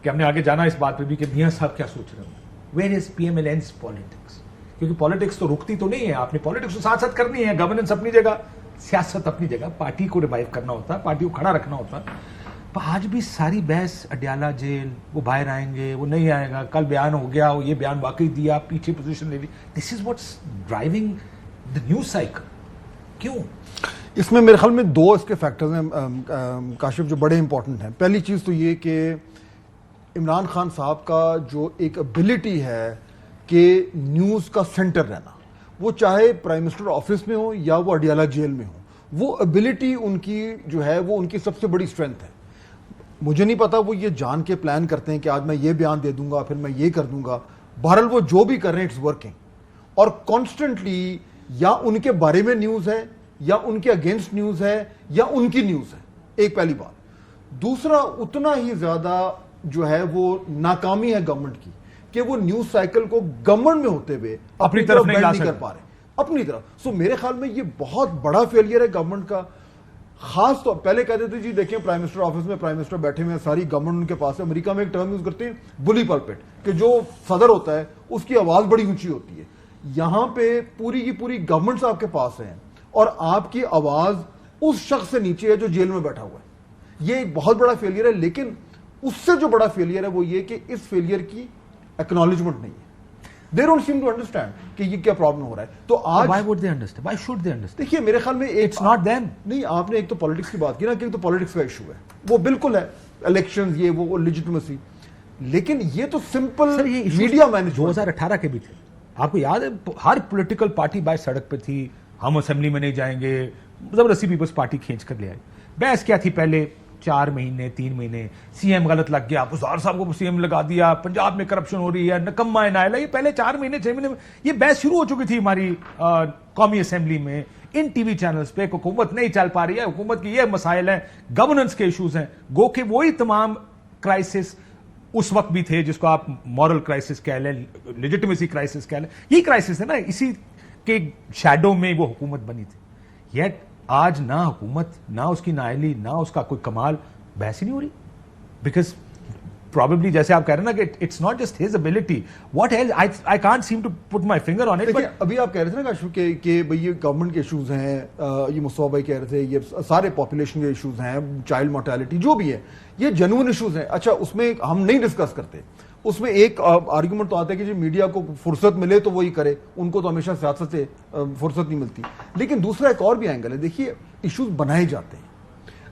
کہ ہم نے آگے جانا اس بات پہ بھی کہ میاں صاحب کیا سوچ رہے ہیں. Where is PMLN's politics? کیونکہ پالیٹکس تو رکتی تو نہیں ہے, آپ نے پالیٹکس تو ساتھ ساتھ کرنی ہے, گورننس اپنی جگہ, سیاست اپنی جگہ, پارٹی کو ریوائیو کرنا ہوتا ہے, پارٹی کو کھڑا رکھنا ہوتا ہے. آج بھی ساری بحث اڈیالہ جیل, وہ باہر آئیں گے, وہ نہیں آئے گا, کل بیان ہو گیا, وہ یہ بیان واقعی دیا, پیچھے پوزیشن لے لی. This is what's driving the news cycle. کیوں؟ اس میں میرے خیال میں دو اس کے فیکٹرز ہیں کاشف جو بڑے امپورٹنٹ ہیں. پہلی چیز تو یہ کہ عمران خان صاحب کا جو ایک ابیلٹی ہے کہ نیوز کا سینٹر رہنا, وہ چاہے پرائم منسٹر آفس میں ہو یا وہ اڈیالہ جیل میں ہو, وہ ابیلٹی ان کی جو ہے وہ ان کی سب سے بڑی اسٹرینتھ ہے. مجھے نہیں پتا وہ یہ جان کے پلان کرتے ہیں کہ آج میں یہ بیان دے دوں گا, پھر میں یہ کر دوں گا. بہرحال وہ جو بھی کر رہے ہیں اٹس ورکنگ, اور کانسٹنٹلی یا ان کے بارے میں نیوز ہے, یا ان کے اگینسٹ نیوز ہے, یا ان کی نیوز ہے. ایک پہلی بات. دوسرا, اتنا ہی زیادہ جو ہے وہ ناکامی ہے گورنمنٹ کی کہ وہ نیوز سائیکل کو گورنمنٹ میں ہوتے ہوئے اپنی طرف نہیں کر پا رہے اپنی طرف. سو میرے خیال میں یہ بہت بڑا فیلئر ہے گورنمنٹ کا. خاص طور پہلے کہتے تھے جی دیکھیں پرائم منسٹر آفس میں پرائم منسٹر بیٹھے ہوئے ہیں, ساری گورنمنٹ ان کے پاس ہے. امریکہ میں ایک ٹرم یوز کرتے ہیں بلی پلپٹ, کہ جو صدر ہوتا ہے اس کی آواز بڑی اونچی ہوتی ہے. یہاں پہ پوری کی پوری گورنمنٹ آپ کے پاس ہے, اور آپ کی آواز اس شخص سے نیچے ہے جو جیل میں بیٹھا ہوا ہے. یہ ایک بہت بڑا فیلئر ہے. لیکن اس سے جو بڑا فیلئر ہے وہ یہ کہ اس فیلئر کی ایکنالجمنٹ نہیں ہے. They don't seem to understand کہ یہ کیا پرابلم ہو رہا ہے. تو آج Why would they understand? Why should they understand? دیکھیے میرے خیال میں It's not them. نہیں, آپ نے ایک تو پالیٹکس کی بات کی نا, کہ ایک تو پالیٹکس کا ایشو ہے, وہ بالکل ہے, الیکشنز یہ وہ لیجٹمیسی. لیکن یہ تو سمپل میڈیا مینجمنٹ 2018 کے بھی تھے. آپ کو یاد ہے ہر پولیٹیکل پارٹی باہر سڑک پہ تھی, ہم اسمبلی میں نہیں جائیں گے, زبردستی پیپلز پارٹی کھینچ کر لے آئی. بحث کیا تھی پہلے 4 مہینے 3 مہینے, سی ایم غلط لگ گیا, وزار صاحب کو سی ایم لگا دیا, پنجاب میں کرپشن ہو رہی ہے, نکما ہے نائلہ. یہ پہلے 4 مہینے 6 مہینے میں یہ بحث شروع ہو چکی تھی ہماری قومی اسمبلی میں, ان ٹی وی چینلز پہ. حکومت نہیں چل پا رہی ہے, حکومت کی یہ مسائل ہیں, گورننس کے ایشوز ہیں. گو کہ وہی تمام کرائسس اس وقت بھی تھے جس کو آپ مورل کرائسس کہہ لیں, لیجٹمیسی کرائسس کہہ لیں. یہ کرائسس ہے نا, اسی کے شیڈو میں وہ حکومت بنی تھی. یٹ آج نہ حکومت, نہ اس کی نااہلی, نہ اس کا کوئی کمال, بحث ہی نہیں ہو رہی. بیکاز probably جیسے آپ کہہ رہے ہیں نا کہ it's not just his ability, what else, I can't seem to put my finger on it. ابھی آپ کہہ رہے تھے نا کاشف کہ بھئی یہ گورنمنٹ کے ایشوز ہیں, یہ مصطفیٰ بھائی کہہ رہے تھے یہ سارے پاپولیشن کے ایشوز ہیں, چائلڈ مورٹیلٹی جو بھی ہے, یہ جنون ایشوز ہیں. اچھا, اس میں ہم نہیں ڈسکس کرتے. اس میں ایک آرگومنٹ تو آتا ہے کہ جی میڈیا کو فرصت ملے تو وہی کرے, ان کو تو ہمیشہ سیاست سے فرصت نہیں ملتی. لیکن دوسرا ایک اور بھی اینگل ہے. دیکھیے ایشوز بنائے جاتے ہیں.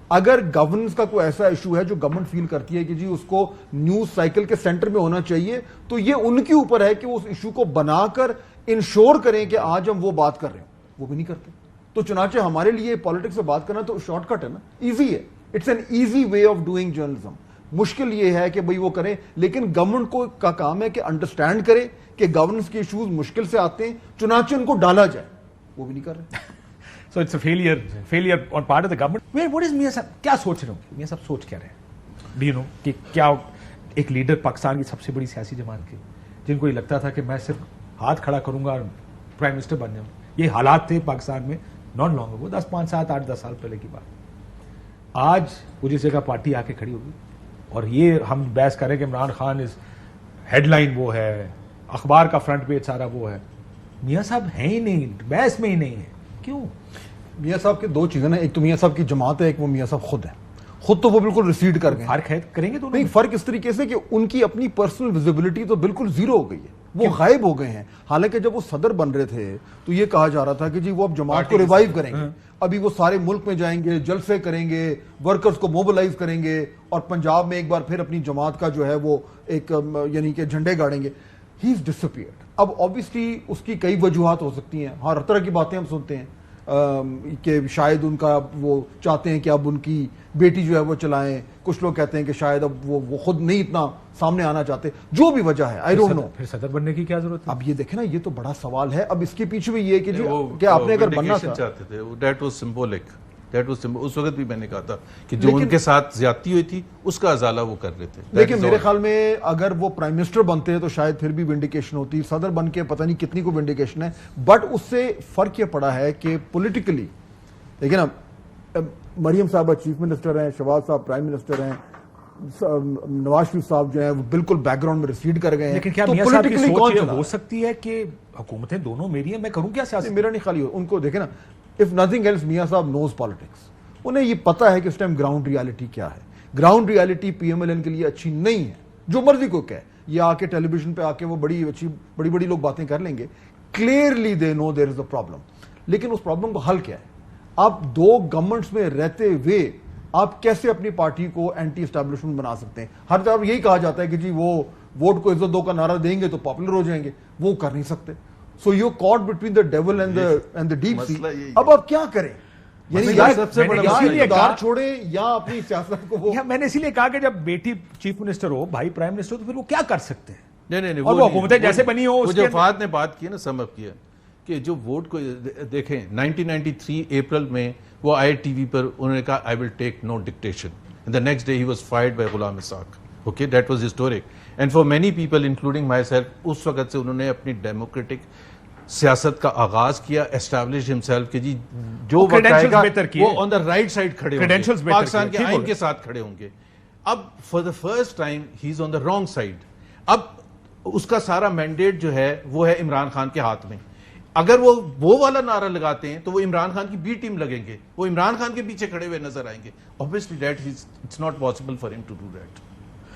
اگر گورننس کا کوئی ایسا ایشو ہے جو گورنمنٹ فیل کرتی ہے کہ جی اس کو نیوز سائیکل کے سینٹر میں ہونا چاہیے, تو یہ ان کے اوپر ہے کہ اس ایشو کو بنا کر انشور کریں کہ آج ہم وہ بات کر رہے ہیں. وہ بھی نہیں کرتے. تو چنانچہ ہمارے لیے پالیٹکس سے بات کرنا تو شارٹ کٹ ہے نا, ایزی ہے. It's an easy way of doing journalism. مشکل یہ ہے کہ بھئی وہ کریں, لیکن گورنمنٹ کو کا کام ہے کہ انڈرسٹینڈ کرے کہ گورننس کے ایشوز مشکل سے آتے ہیں, چنانچہ ان کو ڈالا جائے. وہ بھی نہیں کر رہے. So it's a failure on part of the government. What is میاں صاحب کیا سوچ رہے ہوں, میاں صاحب سوچ کیا رہے ہیں, do you know کہ کیا ایک لیڈر پاکستان کی سب سے بڑی سیاسی جماعت کے, جن کو یہ لگتا تھا کہ میں صرف ہاتھ کھڑا کروں گا اور پرائم منسٹر بن جاؤں. یہ حالات تھے پاکستان میں ناٹ لانگ اگو, 10 5 7 8 10 سال پہلے کی بات. آج وہ جس جگہ پارٹی آ کے کھڑی ہوگی, اور یہ ہم بحث کریں کہ عمران خان از ہیڈ لائن وہ ہے, اخبار کا فرنٹ پیج سارا وہ ہے. میاں صاحب ہیں ہی نہیں, بحث میں ہی نہیں ہے. کیوں؟ میاں صاحب کے 2 چیزیں نا, ایک تو میاں صاحب کی جماعت ہے, ایک وہ میاں صاحب خود ہیں. خود تو وہ بالکل ریسیڈ کر گئے. فرق ہے کریں گے تو نہیں, فرق اس طریقے سے کہ ان کی اپنی پرسنل ویزیبلٹی تو بالکل زیرو ہو گئی ہے, وہ غائب ہو گئے ہیں. حالانکہ جب وہ صدر بن رہے تھے تو یہ کہا جا رہا تھا کہ جی وہ اب جماعت کو ریوائیو کریں گے, ابھی وہ سارے ملک میں جائیں گے, جلسے کریں گے, ورکرز کو موبلائز کریں گے, اور پنجاب میں ایک بار پھر اپنی جماعت کا جو ہے وہ ایک یعنی کہ جھنڈے گاڑیں گے. ہی از ڈسپیئرڈ. اب آبویسلی اس کی کئی وجوہات ہو سکتی ہیں, ہر طرح کی باتیں ہم سنتے ہیں کہ شاید ان کا وہ چاہتے ہیں کہ اب ان کی بیٹی جو ہے وہ چلائیں, کچھ لوگ کہتے ہیں کہ شاید اب وہ خود نہیں اتنا سامنے آنا چاہتے. جو بھی وجہ ہے, آئی ڈونٹ نو. پھر صدر بننے کی کیا ضرورت ہے؟ اب یہ دیکھیں نا, یہ تو بڑا سوال ہے. اب اس کے پیچھے بھی یہ کہ جی کہ آپ نے اگر بننا تھا, چاہتے تھے, دیٹ واز سمبولک. اس وقت بھی میں نے کہا تھا کہ جو ان کے ساتھ زیادتی ہوئی تھی اس کا ازالہ وہ کر رہے تھے. لیکن میرے خیال میں اگر وہ پرائم منسٹر بنتے ہیں تو شاید پھر بھی ونڈیکیشن ہوتی. صدر بن کے پتہ نہیں کتنی کو ونڈیکیشن ہے. بٹ اس سے فرق یہ پڑا ہے کہ پولیٹیکلی دیکھیں نا, مریم صاحبہ چیف منسٹر ہیں, شہباز صاحب پرائم منسٹر ہیں, نواز شریف صاحب جو ہیں وہ بالکل بیک گراؤنڈ میں ریسیڈ کر گئے ہیں. لیکن کیا تو میاں صاحب کی politically سوچ کون یہ چلا ہو رہا ہے؟ سکتی ہے کہ حکومتیں دونوں میری ہیں، میں کروں کیا سیاست؟ میرا نہیں خالی ان کو دیکھیں نا, اف نتھنگ ایلس میاں صاحب نوز پالیٹکس, انہیں یہ پتا ہے کہ اس ٹائم گراؤنڈ ریالٹی کیا ہے. Ground reality P M L N کے لیے اچھی نہیں ہے, جو مرضی کو کہے, یہ آ کے ٹیلی ویژن پہ آ کے وہ بڑی لوگ باتیں کر لیں گے. Clearly they know there is a problem, لیکن اس پرابلم کو حل کیا ہے؟ آپ دو گورنمنٹس میں رہتے ہوئے آپ کیسے اپنی پارٹی کو اینٹی اسٹیبلشمنٹ بنا سکتے ہیں؟ ہر طرف یہی کہا جاتا ہے کہ جی وہ ووٹ کو عزت دو کا نعرہ دیں گے تو پاپولر ہو جائیں گے, وہ کر نہیں سکتے. So you caught between the devil and the deep sea. اب آپ کیا کریں؟ یعنی سب سے بڑا اقتدار چھوڑیں یا اپنی سیاست کو وہ. میں نے اسی لیے کہا کہ جب بیٹی چیف منسٹر ہو, بھائی پرائم منسٹر ہو, تو پھر وہ کیا کر سکتے ہیں؟ نہیں, اور وہ حکومتیں جیسے بنی ہو, وہ جو فہد نے بات کی نا, سم اپ کیا کہ جو ووٹ کو دیکھیں 1993 اپریل میں وہ آئے ٹی وی پر, انہوں نے کہا I will take no dictation, and the next day he was fired by Ghulam Ishaq. Okay, that was historic, and for many people including myself, اس وقت سے انہوں نے اپنی ڈیموکریٹک سیاست کا آغاز کیا, اسٹیبلش ہمسیلف کہ جی جو وقت آئے گا وہ آن دا رائٹ سائڈ کھڑے ہوں گے, پاکستان کے آئین کے ساتھ کھڑے ہوں گے. اب for the first time he is on the wrong side. اب اس کا سارا مینڈیٹ جو ہے وہ ہے عمران خان کے ہاتھ میں. اگر وہ والا نعرہ لگاتے ہیں تو وہ عمران خان کی بی ٹیم لگیں گے, وہ عمران خان کے پیچھے کھڑے ہوئے نظر آئیں گے. obviously that it's not possible for him to do that.